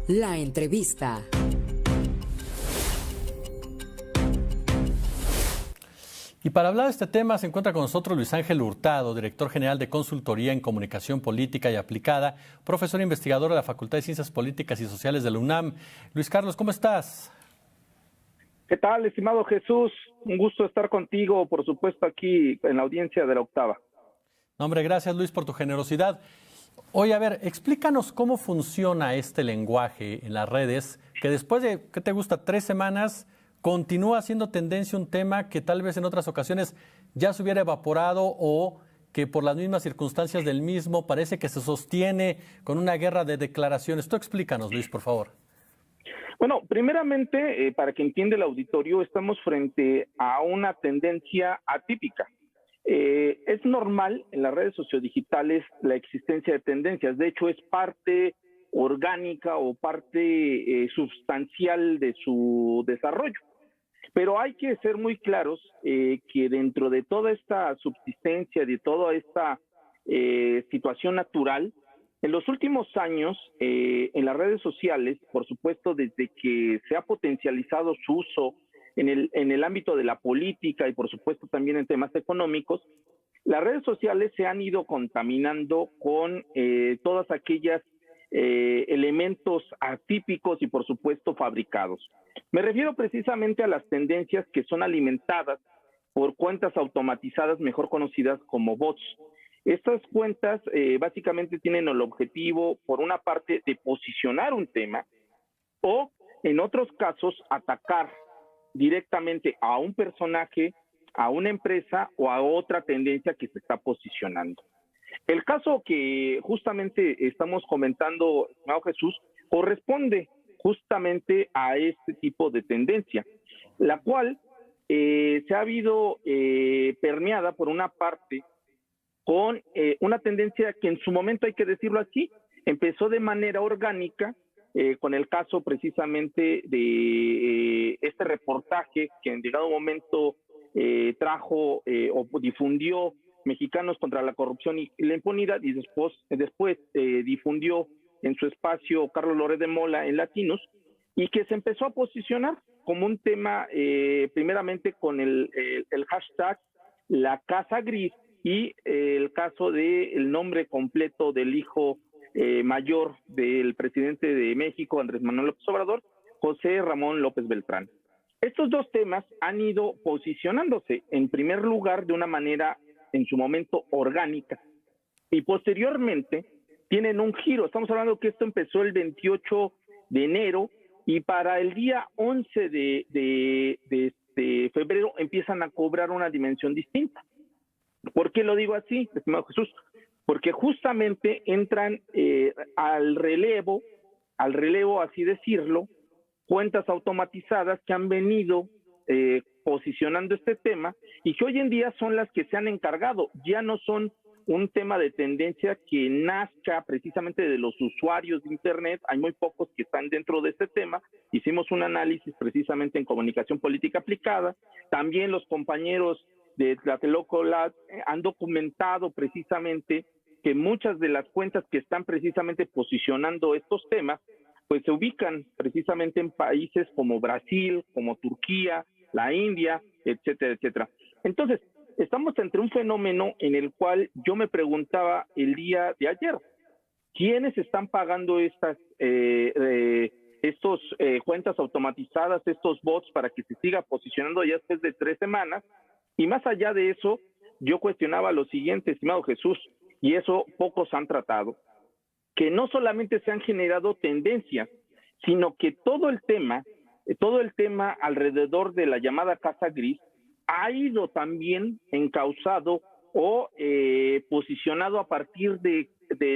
La entrevista. Y para hablar de este tema se encuentra con nosotros Luis Ángel Hurtado, director general de Consultoría en Comunicación Política y Aplicada, profesor investigador de la Facultad de Ciencias Políticas y Sociales de la UNAM. Luis Carlos, ¿cómo estás? ¿Qué tal, estimado Jesús? Un gusto estar contigo, por supuesto, aquí en la audiencia de La Octava. No, hombre, gracias Luis por tu generosidad. Oye, a ver, explícanos cómo funciona este lenguaje en las redes, que después de, ¿qué te gusta?, 3 semanas, continúa siendo tendencia un tema que tal vez en otras ocasiones ya se hubiera evaporado o que por las mismas circunstancias del mismo parece que se sostiene con una guerra de declaraciones. Tú explícanos, Luis, por favor. Bueno, primeramente, para que entienda el auditorio, estamos frente a una tendencia atípica. Es normal en las redes sociodigitales la existencia de tendencias. De hecho, es parte orgánica o parte sustancial de su desarrollo. Pero hay que ser muy claros que dentro de toda esta subsistencia, de toda esta situación natural, en los últimos años, en las redes sociales, por supuesto, desde que se ha potencializado su uso en el ámbito de la política y por supuesto también en temas económicos, las redes sociales se han ido contaminando con todas aquellas elementos atípicos y por supuesto fabricados. Me refiero precisamente a las tendencias que son alimentadas por cuentas automatizadas mejor conocidas como bots. Estas cuentas básicamente tienen el objetivo, por una parte, de posicionar un tema o, en otros casos, atacar directamente a un personaje, a una empresa o a otra tendencia que se está posicionando. El caso que justamente estamos comentando, estimado Jesús, corresponde justamente a este tipo de tendencia, la cual se ha habido permeada por una parte con una tendencia que en su momento, hay que decirlo así, empezó de manera orgánica, con el caso precisamente de este reportaje que en llegado momento trajo o difundió Mexicanos contra la Corrupción y la Impunidad, y después difundió en su espacio Carlos Loret de Mola en Latinos, y que se empezó a posicionar como un tema primeramente con el hashtag La Casa Gris y el caso del nombre completo del hijo mayor del presidente de México, Andrés Manuel López Obrador, José Ramón López Beltrán. Estos dos temas han ido posicionándose en primer lugar de una manera en su momento orgánica y posteriormente tienen un giro. Estamos hablando que esto empezó el 28 de enero y para el día 11 de febrero empiezan a cobrar una dimensión distinta. ¿Por qué lo digo así, estimado Jesús? Porque justamente entran al relevo, así decirlo, cuentas automatizadas que han venido posicionando este tema y que hoy en día son las que se han encargado. Ya no son un tema de tendencia que nazca precisamente de los usuarios de Internet. Hay muy pocos que están dentro de este tema. Hicimos un análisis precisamente en comunicación política aplicada. También los compañeros de Tlatelolco Lab han documentado precisamente que muchas de las cuentas que están precisamente posicionando estos temas, pues se ubican precisamente en países como Brasil, como Turquía, la India, etcétera, etcétera. Entonces, estamos ante un fenómeno en el cual yo me preguntaba el día de ayer, ¿quiénes están pagando estas cuentas automatizadas, estos bots, para que se siga posicionando ya después de 3 semanas? Y más allá de eso, yo cuestionaba lo siguiente, estimado Jesús, y eso pocos han tratado, que no solamente se han generado tendencias, sino que todo el tema alrededor de la llamada Casa Gris ha ido también encauzado o posicionado a partir de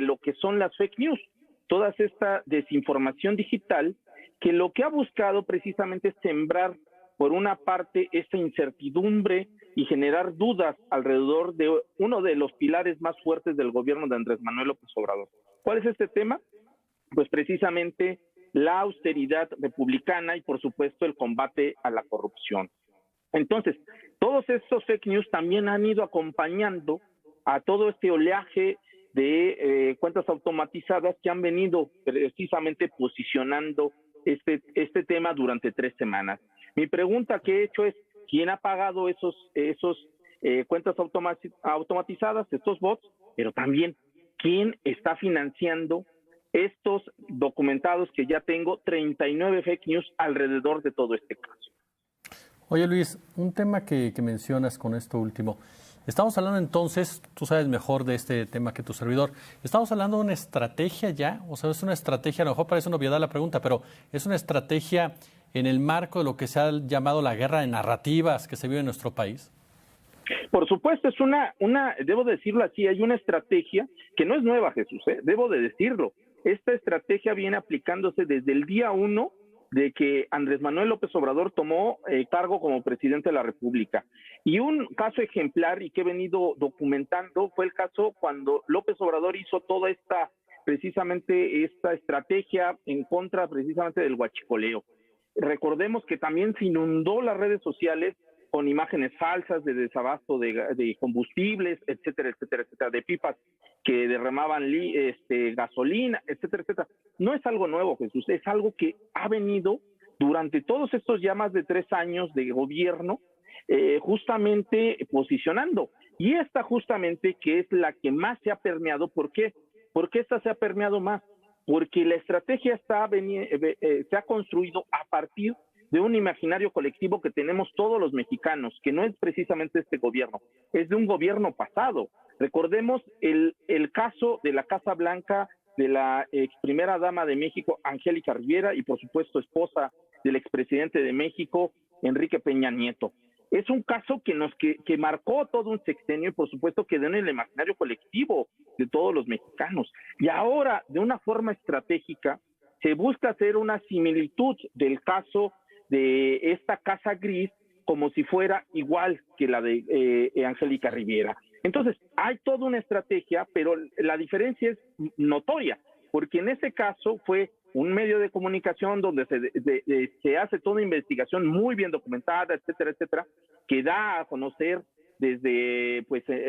lo que son las fake news, toda esta desinformación digital, que lo que ha buscado precisamente es sembrar, por una parte, esta incertidumbre y generar dudas alrededor de uno de los pilares más fuertes del gobierno de Andrés Manuel López Obrador. ¿Cuál es este tema? Pues precisamente la austeridad republicana y, por supuesto, el combate a la corrupción. Entonces, todos estos fake news también han ido acompañando a todo este oleaje de cuentas automatizadas que han venido precisamente posicionando este tema durante 3 semanas. Mi pregunta que he hecho es, ¿quién ha pagado esos cuentas automatizadas, estos bots? Pero también, ¿quién está financiando estos documentados que ya tengo, 39 fake news alrededor de todo este caso? Oye, Luis, un tema que mencionas con esto último. Estamos hablando entonces, tú sabes mejor de este tema que tu servidor, ¿estamos hablando de una estrategia ya? O sea, es una estrategia, a lo mejor parece una obviedad la pregunta, pero ¿es una estrategia en el marco de lo que se ha llamado la guerra de narrativas que se vive en nuestro país? Por supuesto, es debo decirlo así, hay una estrategia que no es nueva, Jesús, debo de decirlo. Esta estrategia viene aplicándose desde el día 1 de que Andrés Manuel López Obrador tomó cargo como presidente de la República. Y un caso ejemplar y que he venido documentando fue el caso cuando López Obrador hizo toda precisamente esta estrategia en contra precisamente del huachicoleo. Recordemos que también se inundó las redes sociales con imágenes falsas de desabasto de combustibles, etcétera, etcétera, etcétera, de pipas que derramaban gasolina, etcétera, etcétera. No es algo nuevo, Jesús, es algo que ha venido durante todos estos ya más de 3 años de gobierno, justamente posicionando. Y esta justamente que es la que más se ha permeado. ¿Por qué? ¿Por qué esta se ha permeado más? Porque la estrategia se ha construido a partir de un imaginario colectivo que tenemos todos los mexicanos, que no es precisamente este gobierno, es de un gobierno pasado. Recordemos el caso de la Casa Blanca de la ex primera dama de México, Angélica Rivera, y por supuesto esposa del expresidente de México, Enrique Peña Nieto. Es un caso que marcó todo un sexenio y por supuesto quedó en el imaginario colectivo de todos los mexicanos. Y ahora, de una forma estratégica, se busca hacer una similitud del caso de esta casa gris como si fuera igual que la de Angélica Rivera. Entonces, hay toda una estrategia, pero la diferencia es notoria, porque en ese caso fue un medio de comunicación donde se hace toda una investigación muy bien documentada, etcétera, etcétera, que da a conocer desde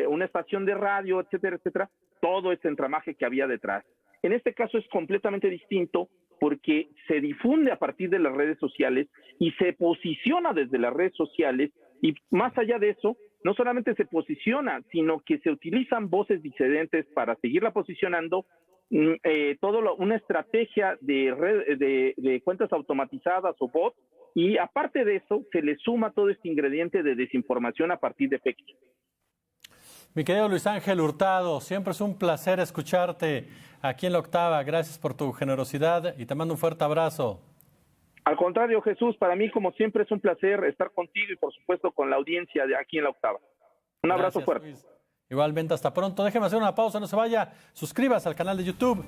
una estación de radio, etcétera, etcétera, todo ese entramaje que había detrás. En este caso es completamente distinto porque se difunde a partir de las redes sociales y se posiciona desde las redes sociales, y más allá de eso, no solamente se posiciona, sino que se utilizan voces disidentes para seguirla posicionando, una estrategia de cuentas automatizadas o bots, y aparte de eso, se le suma todo este ingrediente de desinformación a partir de fake news. Mi querido Luis Ángel Hurtado, siempre es un placer escucharte aquí en La Octava. Gracias por tu generosidad y te mando un fuerte abrazo. Al contrario, Jesús, para mí como siempre es un placer estar contigo y por supuesto con la audiencia de aquí en La Octava. Un abrazo fuerte. Luis. Igualmente, hasta pronto. Déjeme hacer una pausa, no se vaya. Suscríbase al canal de YouTube.